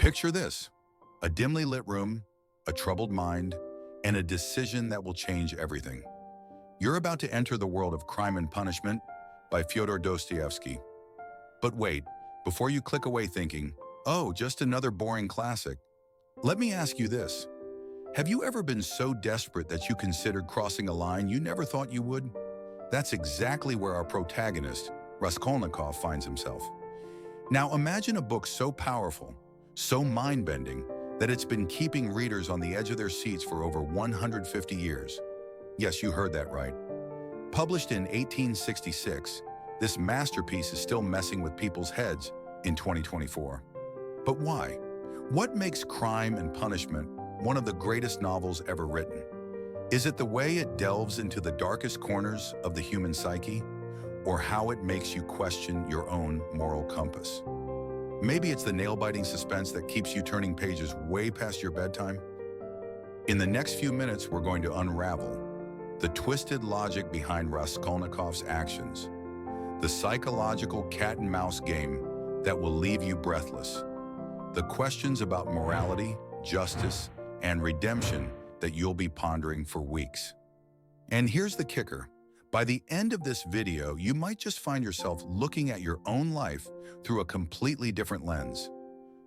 Picture this: a dimly lit room, a troubled mind, and a decision that will change everything. You're about to enter the world of Crime and Punishment by Fyodor Dostoevsky. But wait, before you click away thinking, oh, just another boring classic, let me ask you this. Have you ever been so desperate that you considered crossing a line you never thought you would? That's exactly where our protagonist, Raskolnikov, finds himself. Now imagine a book so powerful, so mind-bending, that it's been keeping readers on the edge of their seats for over 150 years. Yes, you heard that right. Published in 1866, this masterpiece is still messing with people's heads in 2024. But why? What makes Crime and Punishment one of the greatest novels ever written? Is it the way it delves into the darkest corners of the human psyche, or how it makes you question your own moral compass? Maybe it's the nail-biting suspense that keeps you turning pages way past your bedtime? In the next few minutes, we're going to unravel the twisted logic behind Raskolnikov's actions, the psychological cat-and-mouse game that will leave you breathless, the questions about morality, justice, and redemption that you'll be pondering for weeks. And here's the kicker. By the end of this video, you might just find yourself looking at your own life through a completely different lens.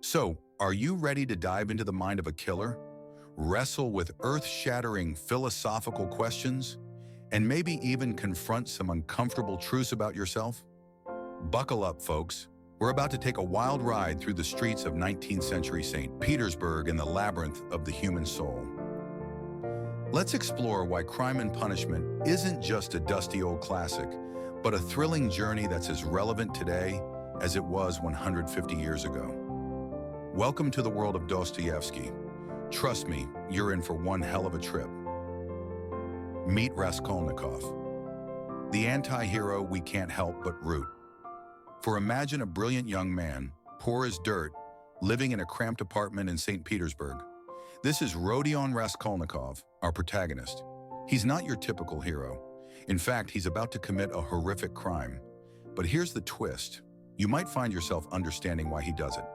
So, are you ready to dive into the mind of a killer, wrestle with earth-shattering philosophical questions, and maybe even confront some uncomfortable truths about yourself? Buckle up, folks. We're about to take a wild ride through the streets of 19th century St. Petersburg and the labyrinth of the human soul. Let's explore why Crime and Punishment isn't just a dusty old classic, but a thrilling journey that's as relevant today as it was 150 years ago. Welcome to the world of Dostoevsky. Trust me, you're in for one hell of a trip. Meet Raskolnikov, the anti-hero we can't help but root. For imagine a brilliant young man, poor as dirt, living in a cramped apartment in St. Petersburg. This is Rodion Raskolnikov, our protagonist. He's not your typical hero. In fact, he's about to commit a horrific crime. But here's the twist. You might find yourself understanding why he does it.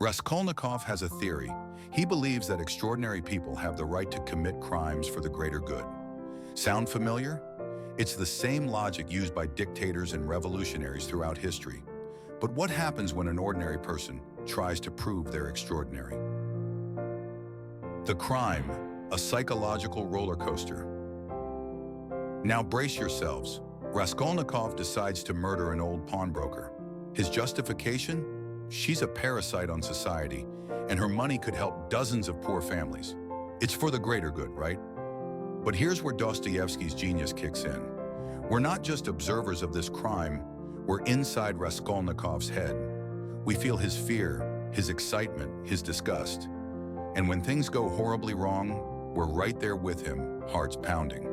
Raskolnikov has a theory. He believes that extraordinary people have the right to commit crimes for the greater good. Sound familiar? It's the same logic used by dictators and revolutionaries throughout history. But what happens when an ordinary person tries to prove they're extraordinary? The crime, a psychological roller coaster. Now brace yourselves. Raskolnikov decides to murder an old pawnbroker. His justification? She's a parasite on society, and her money could help dozens of poor families. It's for the greater good, right? But here's where Dostoevsky's genius kicks in. We're not just observers of this crime, we're inside Raskolnikov's head. We feel his fear, his excitement, his disgust. And when things go horribly wrong, we're right there with him, hearts pounding.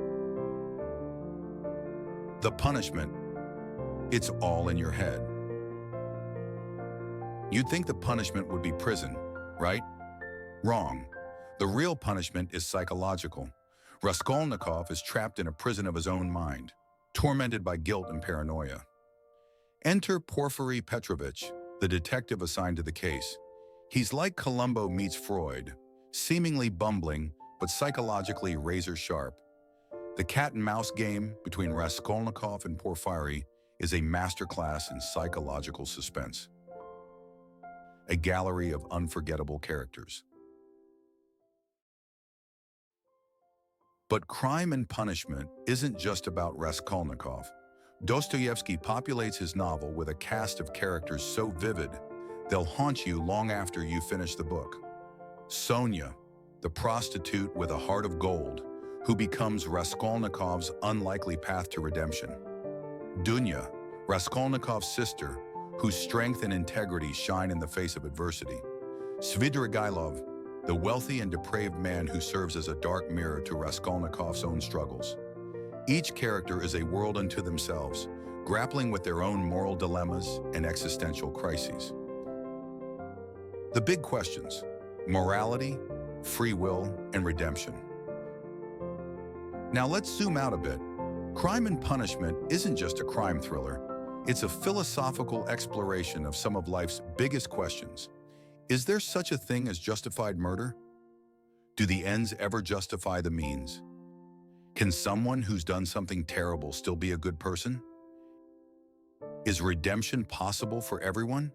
The punishment, it's all in your head. You'd think the punishment would be prison, right? Wrong. The real punishment is psychological. Raskolnikov is trapped in a prison of his own mind, tormented by guilt and paranoia. Enter Porfiry Petrovich, the detective assigned to the case. He's like Columbo meets Freud, seemingly bumbling, but psychologically razor-sharp. The cat-and-mouse game between Raskolnikov and Porfiry is a masterclass in psychological suspense. A gallery of unforgettable characters. But Crime and Punishment isn't just about Raskolnikov. Dostoevsky populates his novel with a cast of characters so vivid, they'll haunt you long after you finish the book. Sonia, the prostitute with a heart of gold, who becomes Raskolnikov's unlikely path to redemption. Dunya, Raskolnikov's sister, whose strength and integrity shine in the face of adversity. Svidrigailov, the wealthy and depraved man who serves as a dark mirror to Raskolnikov's own struggles. Each character is a world unto themselves, grappling with their own moral dilemmas and existential crises. The big questions: morality, free will, and redemption. Now let's zoom out a bit. Crime and Punishment isn't just a crime thriller. It's a philosophical exploration of some of life's biggest questions. Is there such a thing as justified murder? Do the ends ever justify the means? Can someone who's done something terrible still be a good person? Is redemption possible for everyone?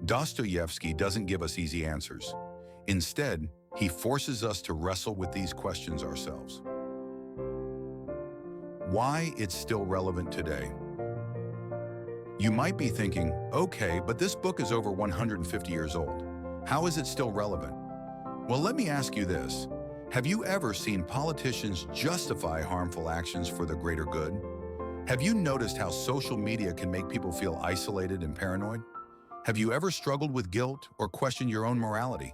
Dostoevsky doesn't give us easy answers. Instead, he forces us to wrestle with these questions ourselves. Why it's still relevant today? You might be thinking, okay, but this book is over 150 years old. How is it still relevant? Well, let me ask you this. Have you ever seen politicians justify harmful actions for the greater good? Have you noticed how social media can make people feel isolated and paranoid? Have you ever struggled with guilt or questioned your own morality?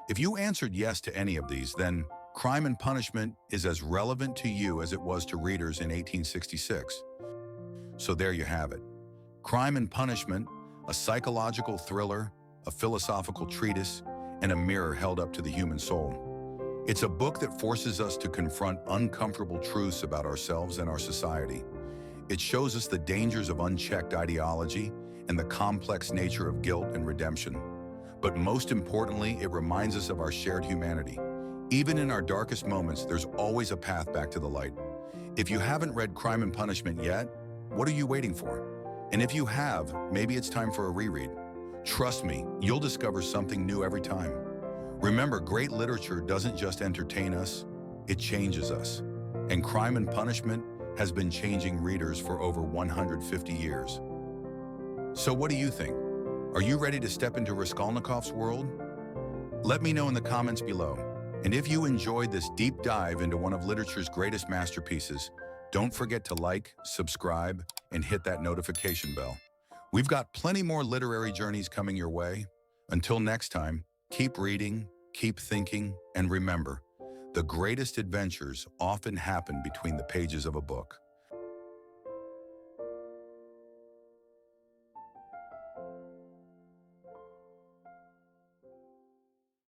If you answered yes to any of these, then Crime and Punishment is as relevant to you as it was to readers in 1866. So there you have it. Crime and Punishment, a psychological thriller, a philosophical treatise, and a mirror held up to the human soul. It's a book that forces us to confront uncomfortable truths about ourselves and our society. It shows us the dangers of unchecked ideology and the complex nature of guilt and redemption. But most importantly, it reminds us of our shared humanity. Even in our darkest moments, there's always a path back to the light. If you haven't read Crime and Punishment yet, what are you waiting for? And if you have, maybe it's time for a reread. Trust me, you'll discover something new every time. Remember, great literature doesn't just entertain us, it changes us. And Crime and Punishment has been changing readers for over 150 years. So what do you think? Are you ready to step into Raskolnikov's world? Let me know in the comments below. And if you enjoyed this deep dive into one of literature's greatest masterpieces, don't forget to like, subscribe, and hit that notification bell. We've got plenty more literary journeys coming your way. Until next time, keep reading, keep thinking, and remember, the greatest adventures often happen between the pages of a book.